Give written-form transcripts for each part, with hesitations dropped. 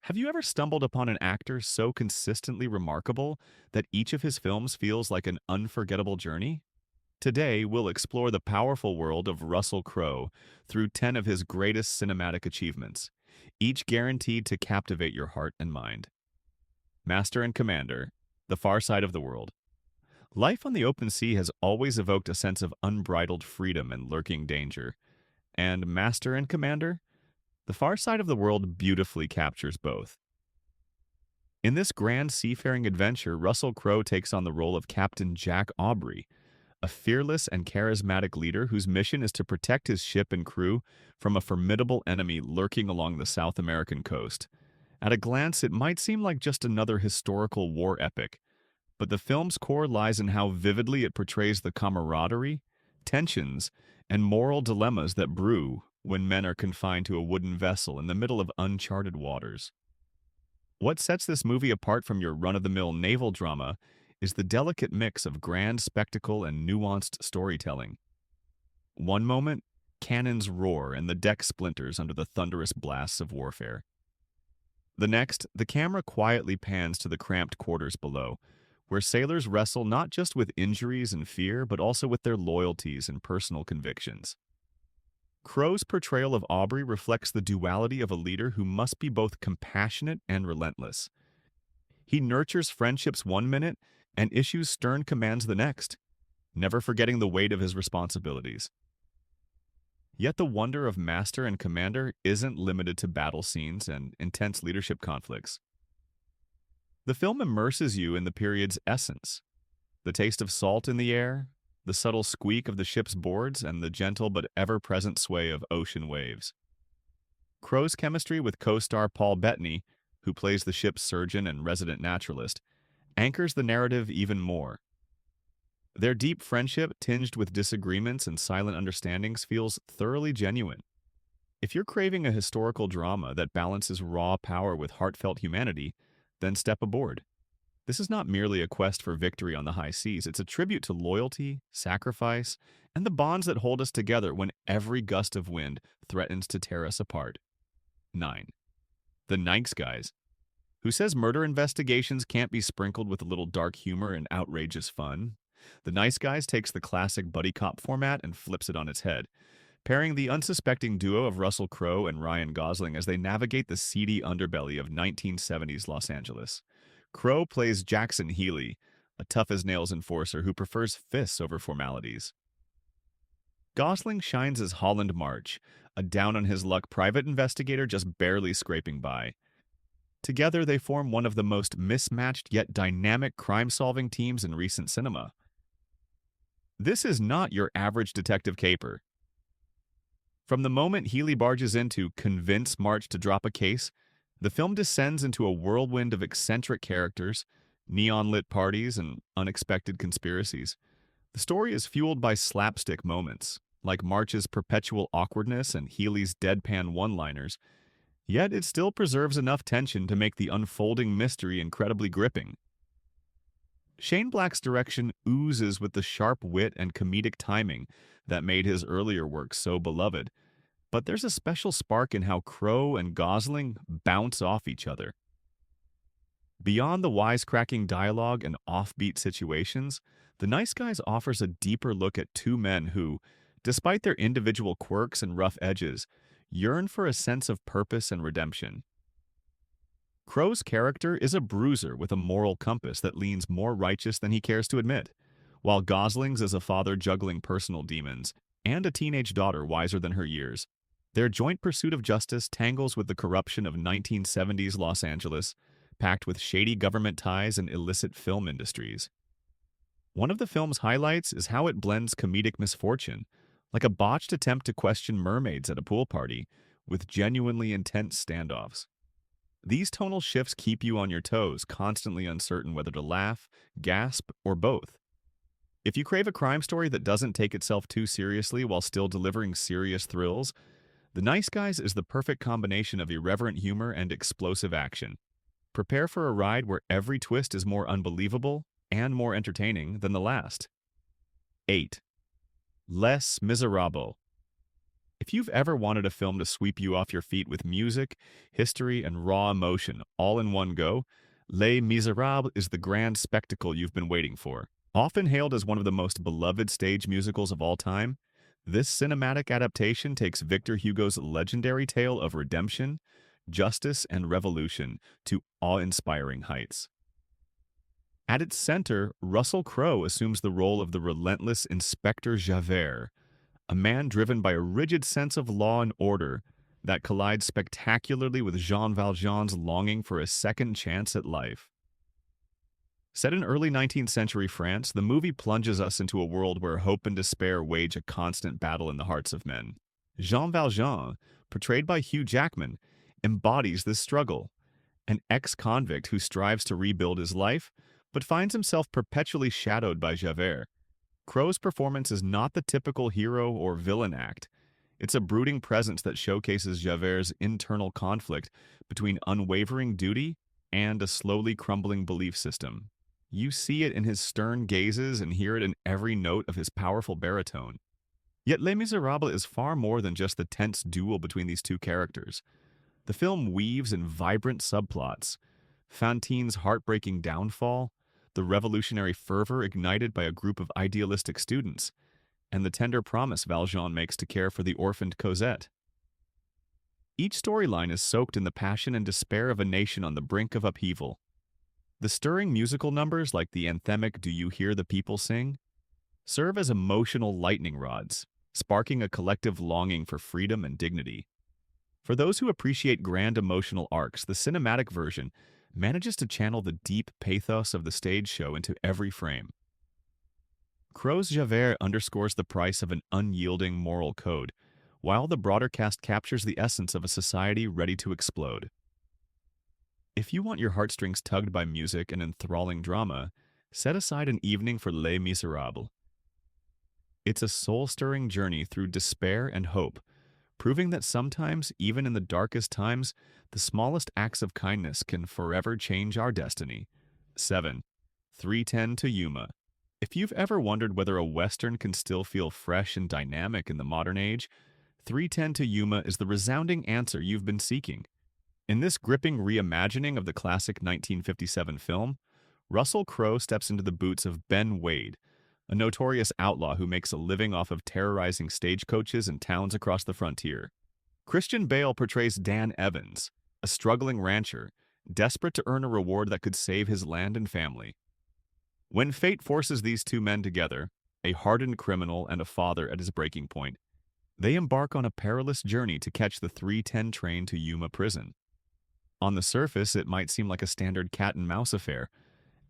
Have you ever stumbled upon an actor so consistently remarkable that each of his films feels like an unforgettable journey? Today, we'll explore the powerful world of Russell Crowe through 10 of his greatest cinematic achievements, each guaranteed to captivate your heart and mind. Master and Commander, The Far Side of the World. Life on the open sea has always evoked a sense of unbridled freedom and lurking danger. And Master and Commander, The Far Side of the World beautifully captures both. In this grand seafaring adventure, Russell Crowe takes on the role of Captain Jack Aubrey, a fearless and charismatic leader whose mission is to protect his ship and crew from a formidable enemy lurking along the South American coast. At a glance, it might seem like just another historical war epic, but the film's core lies in how vividly it portrays the camaraderie, tensions, and moral dilemmas that brew when men are confined to a wooden vessel in the middle of uncharted waters. What sets this movie apart from your run-of-the-mill naval drama is the delicate mix of grand spectacle and nuanced storytelling. One moment, cannons roar and the deck splinters under the thunderous blasts of warfare. The next, the camera quietly pans to the cramped quarters below, where sailors wrestle not just with injuries and fear, but also with their loyalties and personal convictions. Crowe's portrayal of Aubrey reflects the duality of a leader who must be both compassionate and relentless. He nurtures friendships one minute and issues stern commands the next, never forgetting the weight of his responsibilities. Yet the wonder of Master and Commander isn't limited to battle scenes and intense leadership conflicts. The film immerses you in the period's essence, the taste of salt in the air, the subtle squeak of the ship's boards, and the gentle but ever-present sway of ocean waves. Crowe's chemistry with co-star Paul Bettany, who plays the ship's surgeon and resident naturalist, anchors the narrative even more. Their deep friendship, tinged with disagreements and silent understandings, feels thoroughly genuine. If you're craving a historical drama that balances raw power with heartfelt humanity, then step aboard. This is not merely a quest for victory on the high seas, it's a tribute to loyalty, sacrifice, and the bonds that hold us together when every gust of wind threatens to tear us apart. 9. The Nice Guys. Who says murder investigations can't be sprinkled with a little dark humor and outrageous fun? The Nice Guys takes the classic buddy cop format and flips it on its head, pairing the unsuspecting duo of Russell Crowe and Ryan Gosling as they navigate the seedy underbelly of 1970s Los Angeles. Crowe plays Jackson Healy, a tough-as-nails enforcer who prefers fists over formalities. Gosling shines as Holland March, a down-on-his-luck private investigator just barely scraping by. Together, they form one of the most mismatched yet dynamic crime-solving teams in recent cinema. This is not your average detective caper. From the moment Healy barges in to convince March to drop a case, the film descends into a whirlwind of eccentric characters, neon-lit parties, and unexpected conspiracies. The story is fueled by slapstick moments, like March's perpetual awkwardness and Healy's deadpan one-liners, yet it still preserves enough tension to make the unfolding mystery incredibly gripping. Shane Black's direction oozes with the sharp wit and comedic timing that made his earlier work so beloved, but there's a special spark in how Crowe and Gosling bounce off each other. Beyond the wisecracking dialogue and offbeat situations, The Nice Guys offers a deeper look at two men who, despite their individual quirks and rough edges, yearn for a sense of purpose and redemption. Crowe's character is a bruiser with a moral compass that leans more righteous than he cares to admit, while Gosling's is a father juggling personal demons and a teenage daughter wiser than her years. Their joint pursuit of justice tangles with the corruption of 1970s Los Angeles, packed with shady government ties and illicit film industries. One of the film's highlights is how it blends comedic misfortune, like a botched attempt to question mermaids at a pool party, with genuinely intense standoffs. These tonal shifts keep you on your toes, constantly uncertain whether to laugh, gasp, or both. If you crave a crime story that doesn't take itself too seriously while still delivering serious thrills, The Nice Guys is the perfect combination of irreverent humor and explosive action. Prepare for a ride where every twist is more unbelievable and more entertaining than the last. 8. Les Miserables. If you've ever wanted a film to sweep you off your feet with music, history, and raw emotion all in one go, Les Miserables is the grand spectacle you've been waiting for. Often hailed as one of the most beloved stage musicals of all time, this cinematic adaptation takes Victor Hugo's legendary tale of redemption, justice, and revolution to awe-inspiring heights. At its center, Russell Crowe assumes the role of the relentless Inspector Javert, a man driven by a rigid sense of law and order that collides spectacularly with Jean Valjean's longing for a second chance at life. Set in early 19th century France, the movie plunges us into a world where hope and despair wage a constant battle in the hearts of men. Jean Valjean, portrayed by Hugh Jackman, embodies this struggle, an ex-convict who strives to rebuild his life, but finds himself perpetually shadowed by Javert. Crowe's performance is not the typical hero or villain act. It's a brooding presence that showcases Javert's internal conflict between unwavering duty and a slowly crumbling belief system. You see it in his stern gazes and hear it in every note of his powerful baritone. Yet Les Miserables is far more than just the tense duel between these two characters. The film weaves in vibrant subplots: Fantine's heartbreaking downfall, the revolutionary fervor ignited by a group of idealistic students, and the tender promise Valjean makes to care for the orphaned Cosette. Each storyline is soaked in the passion and despair of a nation on the brink of upheaval. The stirring musical numbers, like the anthemic "Do You Hear the People Sing?" serve as emotional lightning rods, sparking a collective longing for freedom and dignity. For those who appreciate grand emotional arcs, the cinematic version manages to channel the deep pathos of the stage show into every frame. Crowe's Javert underscores the price of an unyielding moral code, while the broader cast captures the essence of a society ready to explode. If you want your heartstrings tugged by music and enthralling drama, set aside an evening for Les Miserables. It's a soul-stirring journey through despair and hope, proving that sometimes, even in the darkest times, the smallest acts of kindness can forever change our destiny. 7. 3:10 to Yuma. If you've ever wondered whether a Western can still feel fresh and dynamic in the modern age, 3:10 to Yuma is the resounding answer you've been seeking. In this gripping reimagining of the classic 1957 film, Russell Crowe steps into the boots of Ben Wade, a notorious outlaw who makes a living off of terrorizing stagecoaches in towns across the frontier. Christian Bale portrays Dan Evans, a struggling rancher, desperate to earn a reward that could save his land and family. When fate forces these two men together, a hardened criminal and a father at his breaking point, they embark on a perilous journey to catch the 3:10 train to Yuma prison. On the surface, it might seem like a standard cat-and-mouse affair: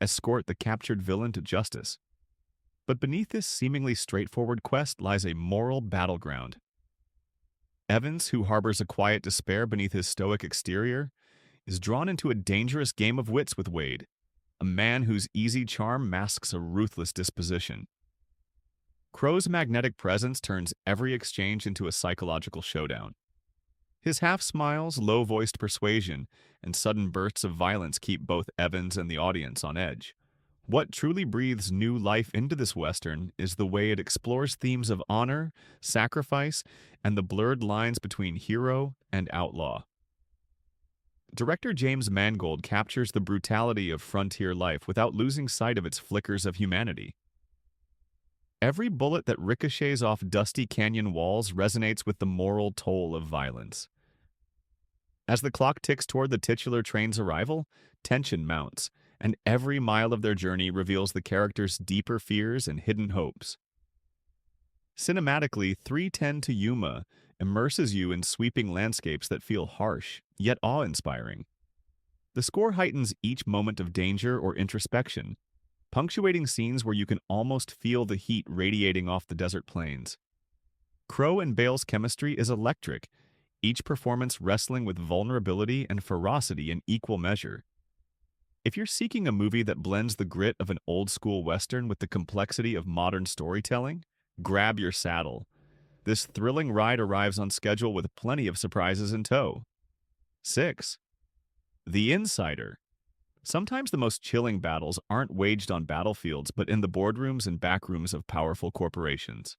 escort the captured villain to justice. But beneath this seemingly straightforward quest lies a moral battleground. Evans, who harbors a quiet despair beneath his stoic exterior, is drawn into a dangerous game of wits with Wade, a man whose easy charm masks a ruthless disposition. Crowe's magnetic presence turns every exchange into a psychological showdown. His half-smiles, low-voiced persuasion, and sudden bursts of violence keep both Evans and the audience on edge. What truly breathes new life into this Western is the way it explores themes of honor, sacrifice, and the blurred lines between hero and outlaw. Director James Mangold captures the brutality of frontier life without losing sight of its flickers of humanity. Every bullet that ricochets off dusty canyon walls resonates with the moral toll of violence. As the clock ticks toward the titular train's arrival, tension mounts, and every mile of their journey reveals the characters' deeper fears and hidden hopes. Cinematically, 3:10 to Yuma immerses you in sweeping landscapes that feel harsh, yet awe-inspiring. The score heightens each moment of danger or introspection, punctuating scenes where you can almost feel the heat radiating off the desert plains. Crowe and Bale's chemistry is electric, each performance wrestling with vulnerability and ferocity in equal measure. If you're seeking a movie that blends the grit of an old-school Western with the complexity of modern storytelling, grab your saddle. This thrilling ride arrives on schedule with plenty of surprises in tow. 6. The Insider. Sometimes the most chilling battles aren't waged on battlefields, but in the boardrooms and backrooms of powerful corporations.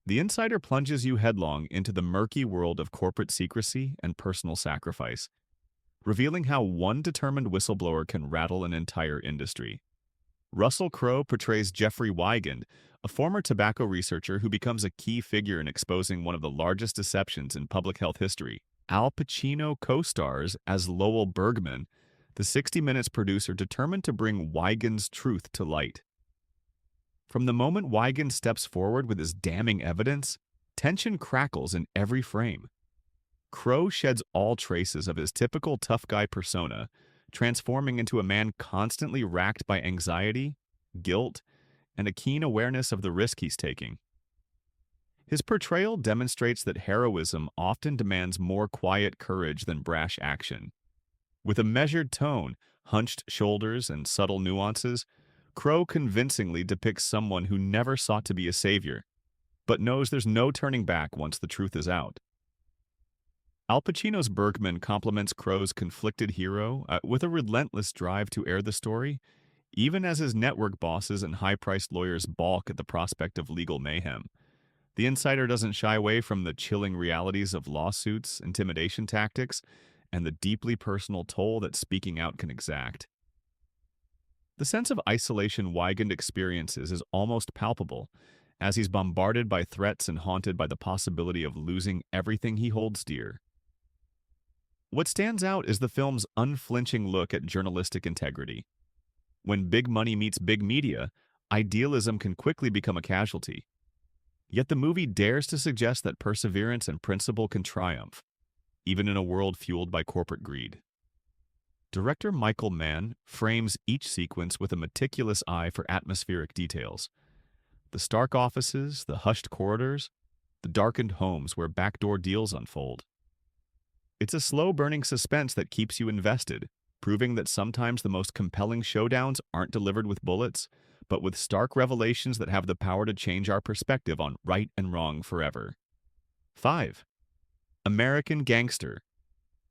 The Insider plunges you headlong into the murky world of corporate secrecy and personal sacrifice, revealing how one determined whistleblower can rattle an entire industry. Russell Crowe portrays Jeffrey Wigand, a former tobacco researcher who becomes a key figure in exposing one of the largest deceptions in public health history. Al Pacino co-stars as Lowell Bergman, the 60 Minutes producer determined to bring Wigand's truth to light. From the moment Wigand steps forward with his damning evidence, tension crackles in every frame. Crowe sheds all traces of his typical tough guy persona, transforming into a man constantly racked by anxiety, guilt, and a keen awareness of the risk he's taking. His portrayal demonstrates that heroism often demands more quiet courage than brash action. With a measured tone, hunched shoulders, and subtle nuances, Crowe convincingly depicts someone who never sought to be a savior, but knows there's no turning back once the truth is out. Al Pacino's Bergman complements Crowe's conflicted hero with a relentless drive to air the story, even as his network bosses and high-priced lawyers balk at the prospect of legal mayhem. The Insider doesn't shy away from the chilling realities of lawsuits, intimidation tactics, and the deeply personal toll that speaking out can exact. The sense of isolation Wigand experiences is almost palpable, as he's bombarded by threats and haunted by the possibility of losing everything he holds dear. What stands out is the film's unflinching look at journalistic integrity. When big money meets big media, idealism can quickly become a casualty. Yet the movie dares to suggest that perseverance and principle can triumph, even in a world fueled by corporate greed. Director Michael Mann frames each sequence with a meticulous eye for atmospheric details. The stark offices, the hushed corridors, the darkened homes where backdoor deals unfold. It's a slow-burning suspense that keeps you invested, proving that sometimes the most compelling showdowns aren't delivered with bullets, but with stark revelations that have the power to change our perspective on right and wrong forever. 5. American Gangster.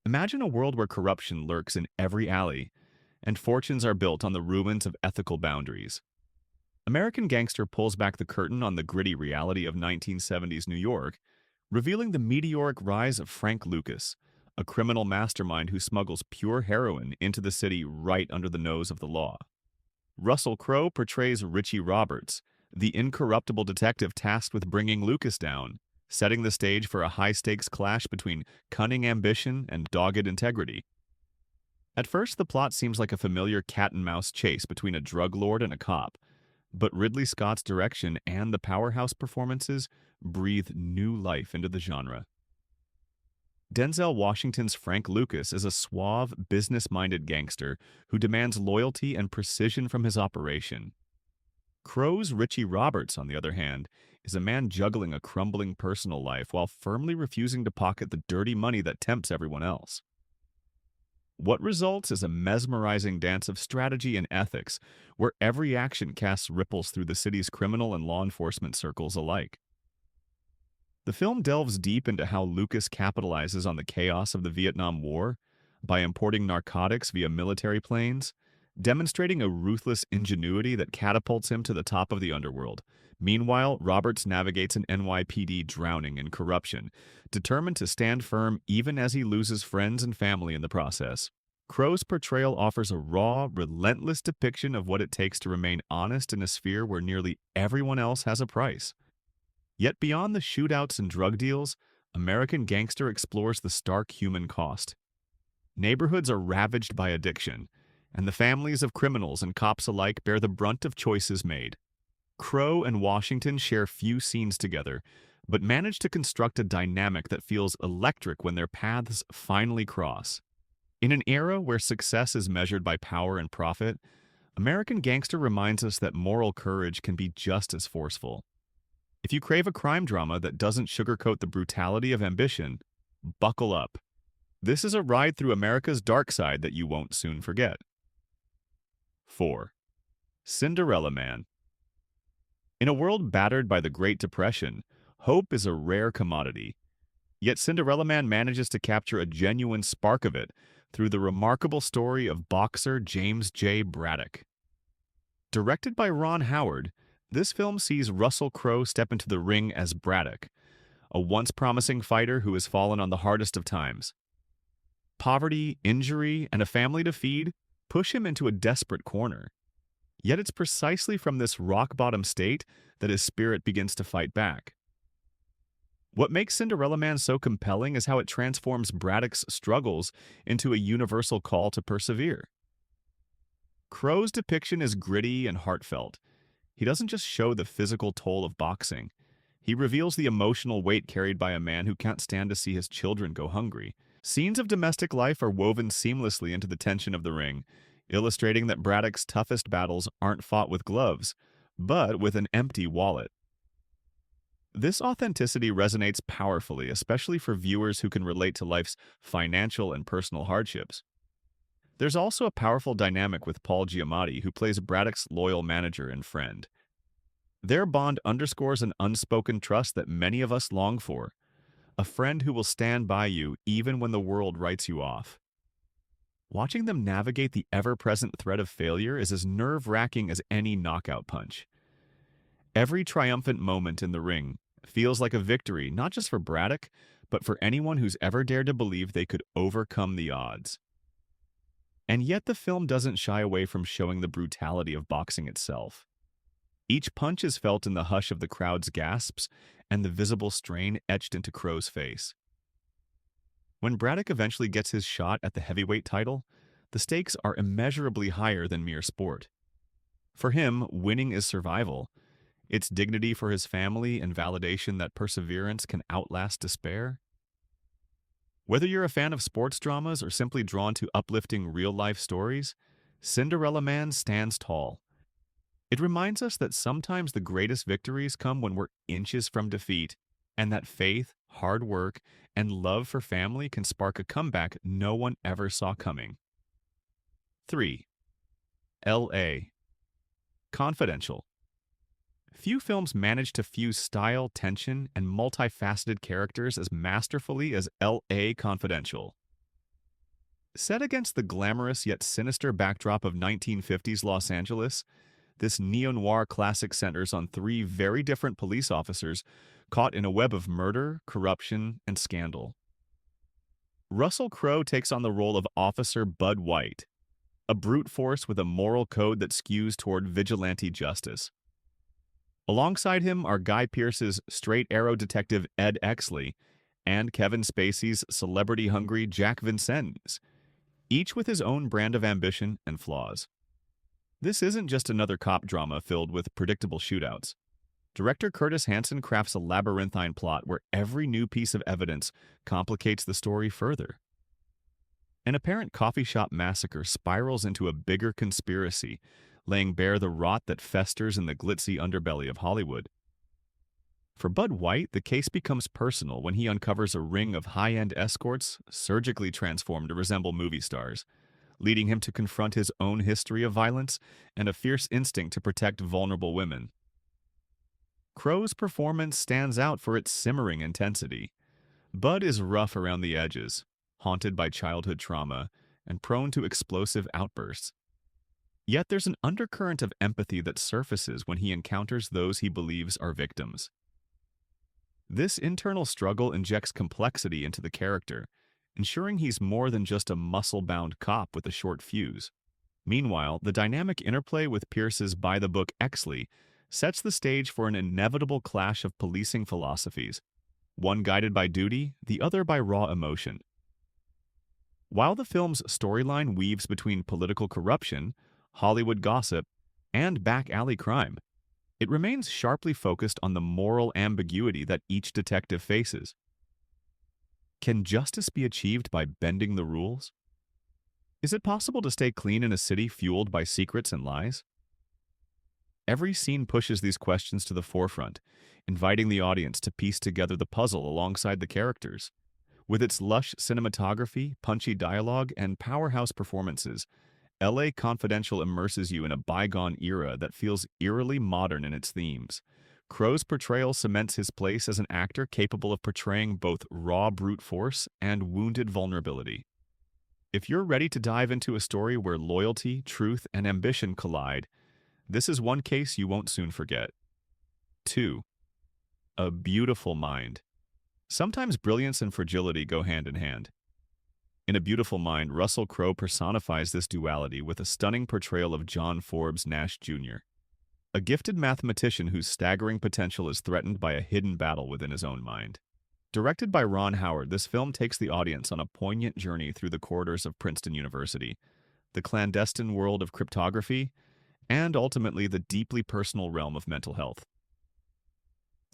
Imagine a world where corruption lurks in every alley, and fortunes are built on the ruins of ethical boundaries. American Gangster pulls back the curtain on the gritty reality of 1970s New York, revealing the meteoric rise of Frank Lucas, a criminal mastermind who smuggles pure heroin into the city right under the nose of the law. Russell Crowe portrays Richie Roberts, the incorruptible detective tasked with bringing Lucas down, setting the stage for a high-stakes clash between cunning ambition and dogged integrity. At first, the plot seems like a familiar cat-and-mouse chase between a drug lord and a cop, but Ridley Scott's direction and the powerhouse performances breathe new life into the genre. Denzel Washington's Frank Lucas is a suave, business-minded gangster who demands loyalty and precision from his operation. Crowe's Richie Roberts, on the other hand, is a man juggling a crumbling personal life while firmly refusing to pocket the dirty money that tempts everyone else. What results is a mesmerizing dance of strategy and ethics, where every action casts ripples through the city's criminal and law enforcement circles alike. The film delves deep into how Lucas capitalizes on the chaos of the Vietnam War by importing narcotics via military planes, demonstrating a ruthless ingenuity that catapults him to the top of the underworld. Meanwhile, Roberts navigates an NYPD drowning in corruption, determined to stand firm even as he loses friends and family in the process. Crowe's portrayal offers a raw, relentless depiction of what it takes to remain honest in a sphere where nearly everyone else has a price. Yet beyond the shootouts and drug deals, American Gangster explores the stark human cost. Neighborhoods are ravaged by addiction, and the families of criminals and cops alike bear the brunt of choices made. Crowe and Washington share few scenes together, but manage to construct a dynamic that feels electric when their paths finally cross. In an era where success is measured by power and profit, American Gangster reminds us that moral courage can be just as forceful. If you crave a crime drama that doesn't sugarcoat the brutality of ambition, buckle up. This is a ride through America's dark side that you won't soon forget. 4. Cinderella Man. In a world battered by the Great Depression, hope is a rare commodity. Yet Cinderella Man manages to capture a genuine spark of it through the remarkable story of boxer James J. Braddock. Directed by Ron Howard, This film sees Russell Crowe step into the ring as Braddock, a once promising fighter who has fallen on the hardest of times. Poverty, injury, and a family to feed push him into a desperate corner. Yet it's precisely from this rock-bottom state that his spirit begins to fight back. What makes Cinderella Man so compelling is how it transforms Braddock's struggles into a universal call to persevere. Crowe's depiction is gritty and heartfelt. He doesn't just show the physical toll of boxing. He reveals the emotional weight carried by a man who can't stand to see his children go hungry. Scenes of domestic life are woven seamlessly into the tension of the ring, illustrating that Braddock's toughest battles aren't fought with gloves, but with an empty wallet. This authenticity resonates powerfully, especially for viewers who can relate to life's financial and personal hardships. There's also a powerful dynamic with Paul Giamatti, who plays Braddock's loyal manager and friend. Their bond underscores an unspoken trust that many of us long for, a friend who will stand by you even when the world writes you off. Watching them navigate the ever-present threat of failure is as nerve-wracking as any knockout punch. Every triumphant moment in the ring feels like a victory, not just for Braddock, but for anyone who's ever dared to believe they could overcome the odds. And yet the film doesn't shy away from showing the brutality of boxing itself. Each punch is felt in the hush of the crowd's gasps and the visible strain etched into Crowe's face. When Braddock eventually gets his shot at the heavyweight title, the stakes are immeasurably higher than mere sport. For him, winning is survival. It's dignity for his family and validation that perseverance can outlast despair. Whether you're a fan of sports dramas or simply drawn to uplifting real-life stories, Cinderella Man stands tall. It reminds us that sometimes the greatest victories come when we're inches from defeat, and that faith, hard work, and love for family can spark a comeback no one ever saw coming. 3. L.A. Confidential. Few films manage to fuse style, tension, and multifaceted characters as masterfully as L.A. Confidential. Set against the glamorous yet sinister backdrop of 1950s Los Angeles, this neo-noir classic centers on three very different police officers caught in a web of murder, corruption, and scandal. Russell Crowe takes on the role of Officer Bud White, a brute force with a moral code that skews toward vigilante justice. Alongside him are Guy Pearce's straight arrow detective Ed Exley and Kevin Spacey's celebrity-hungry Jack Vincennes, each with his own brand of ambition and flaws. This isn't just another cop drama filled with predictable shootouts. Director Curtis Hanson crafts a labyrinthine plot where every new piece of evidence complicates the story further. An apparent coffee shop massacre spirals into a bigger conspiracy, laying bare the rot that festers in the glitzy underbelly of Hollywood. For Bud White, the case becomes personal when he uncovers a ring of high-end escorts surgically transformed to resemble movie stars, leading him to confront his own history of violence and a fierce instinct to protect vulnerable women. Crowe's performance stands out for its simmering intensity. Bud is rough around the edges, haunted by childhood trauma, and prone to explosive outbursts. Yet there's an undercurrent of empathy that surfaces when he encounters those he believes are victims. This internal struggle injects complexity into the character, ensuring he's more than just a muscle-bound cop with a short fuse. Meanwhile, the dynamic interplay with Pearce's by-the-book Exley sets the stage for an inevitable clash of policing philosophies, one guided by duty, the other by raw emotion. While the film's storyline weaves between political corruption, Hollywood gossip, and back-alley crime, it remains sharply focused on the moral ambiguity that each detective faces. Can justice be achieved by bending the rules? Is it possible to stay clean in a city fueled by secrets and lies? Every scene pushes these questions to the forefront, inviting the audience to piece together the puzzle alongside the characters. With its lush cinematography, punchy dialogue, and powerhouse performances, L.A. Confidential immerses you in a bygone era that feels eerily modern in its themes. Crowe's portrayal cements his place as an actor capable of portraying both raw brute force and wounded vulnerability. If you're ready to dive into a story where loyalty, truth, and ambition collide, This is one case you won't soon forget. 2. A Beautiful Mind. Sometimes brilliance and fragility go hand in hand. In A Beautiful Mind, Russell Crowe personifies this duality with a stunning portrayal of John Forbes Nash Jr., a gifted mathematician whose staggering potential is threatened by a hidden battle within his own mind. Directed by Ron Howard, this film takes the audience on a poignant journey through the corridors of Princeton University, the clandestine world of cryptography, and ultimately the deeply personal realm of mental health.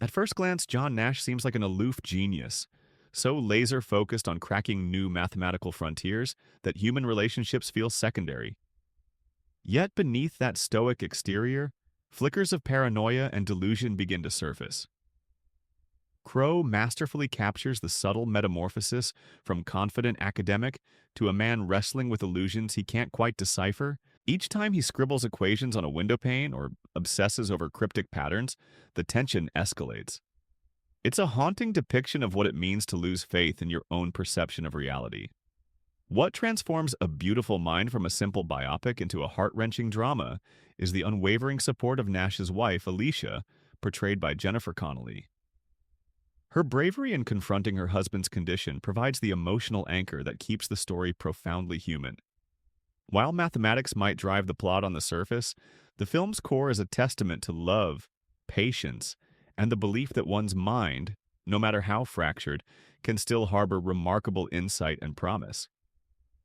At first glance, John Nash seems like an aloof genius, so laser-focused on cracking new mathematical frontiers that human relationships feel secondary. Yet beneath that stoic exterior, flickers of paranoia and delusion begin to surface. Crowe masterfully captures the subtle metamorphosis from confident academic to a man wrestling with illusions he can't quite decipher. Each time he scribbles equations on a windowpane or obsesses over cryptic patterns, the tension escalates. It's a haunting depiction of what it means to lose faith in your own perception of reality. What transforms A Beautiful Mind from a simple biopic into a heart-wrenching drama is the unwavering support of Nash's wife, Alicia, portrayed by Jennifer Connelly. Her bravery in confronting her husband's condition provides the emotional anchor that keeps the story profoundly human. While mathematics might drive the plot on the surface, the film's core is a testament to love, patience, and the belief that one's mind, no matter how fractured, can still harbor remarkable insight and promise.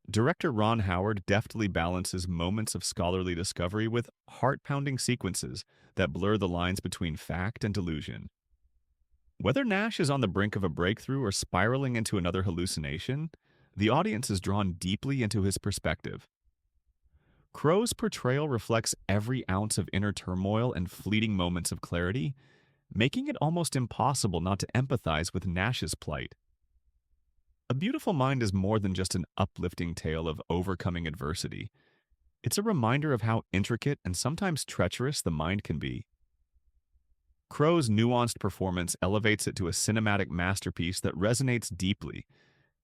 Director Ron Howard deftly balances moments of scholarly discovery with heart-pounding sequences that blur the lines between fact and delusion. Whether Nash is on the brink of a breakthrough or spiraling into another hallucination, the audience is drawn deeply into his perspective. Crowe's portrayal reflects every ounce of inner turmoil and fleeting moments of clarity, making it almost impossible not to empathize with Nash's plight. A Beautiful Mind is more than just an uplifting tale of overcoming adversity. It's a reminder of how intricate and sometimes treacherous the mind can be. Crowe's nuanced performance elevates it to a cinematic masterpiece that resonates deeply,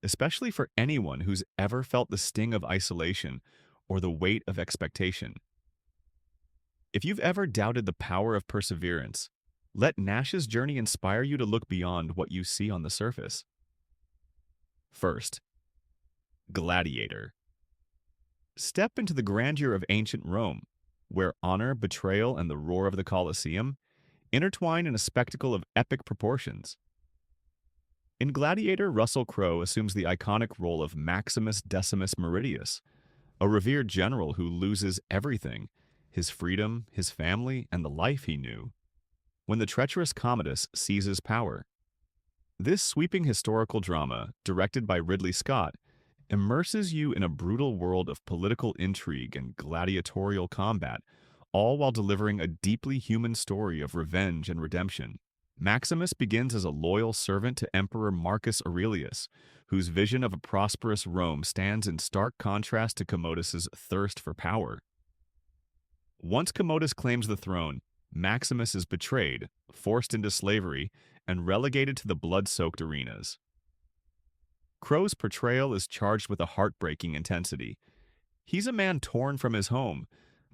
especially for anyone who's ever felt the sting of isolation or the weight of expectation. If you've ever doubted the power of perseverance, let Nash's journey inspire you to look beyond what you see on the surface. First, Gladiator. Step into the grandeur of ancient Rome, where honor, betrayal, and the roar of the Coliseum intertwine in a spectacle of epic proportions. In Gladiator, Russell Crowe assumes the iconic role of Maximus Decimus Meridius, a revered general who loses everything, his freedom, his family, and the life he knew, when the treacherous Commodus seizes power. This sweeping historical drama, directed by Ridley Scott, immerses you in a brutal world of political intrigue and gladiatorial combat, all while delivering a deeply human story of revenge and redemption. Maximus begins as a loyal servant to Emperor Marcus Aurelius, whose vision of a prosperous Rome stands in stark contrast to Commodus's thirst for power. Once Commodus claims the throne, Maximus is betrayed, forced into slavery, and relegated to the blood-soaked arenas. Crowe's portrayal is charged with a heartbreaking intensity. He's a man torn from his home,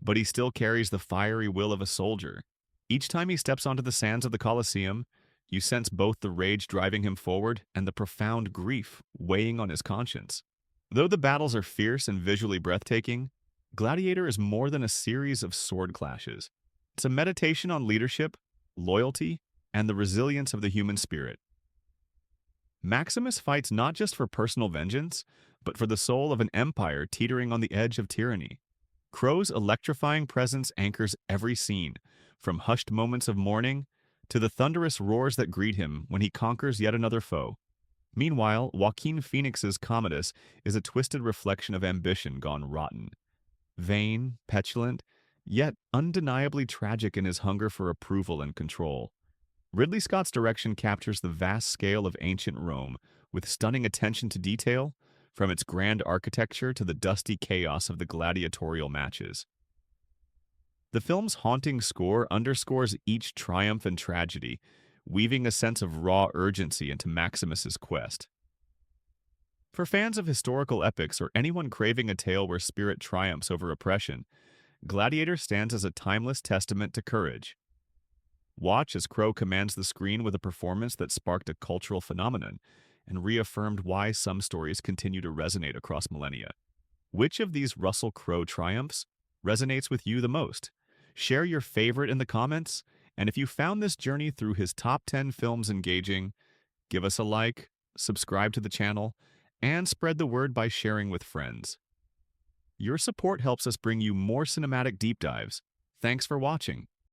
but he still carries the fiery will of a soldier. Each time he steps onto the sands of the Coliseum, you sense both the rage driving him forward and the profound grief weighing on his conscience. Though the battles are fierce and visually breathtaking, Gladiator is more than a series of sword clashes. It's a meditation on leadership, loyalty, and the resilience of the human spirit. Maximus fights not just for personal vengeance, but for the soul of an empire teetering on the edge of tyranny. Crowe's electrifying presence anchors every scene, from hushed moments of mourning to the thunderous roars that greet him when he conquers yet another foe. Meanwhile, Joaquin Phoenix's Commodus is a twisted reflection of ambition gone rotten. Vain, petulant, yet undeniably tragic in his hunger for approval and control. Ridley Scott's direction captures the vast scale of ancient Rome with stunning attention to detail, from its grand architecture to the dusty chaos of the gladiatorial matches. The film's haunting score underscores each triumph and tragedy, weaving a sense of raw urgency into Maximus's quest. For fans of historical epics or anyone craving a tale where spirit triumphs over oppression, Gladiator stands as a timeless testament to courage. Watch as Crowe commands the screen with a performance that sparked a cultural phenomenon and reaffirmed why some stories continue to resonate across millennia. Which of these Russell Crowe triumphs resonates with you the most? Share your favorite in the comments, and if you found this journey through his top 10 films engaging, give us a like, subscribe to the channel, and spread the word by sharing with friends. Your support helps us bring you more cinematic deep dives. Thanks for watching.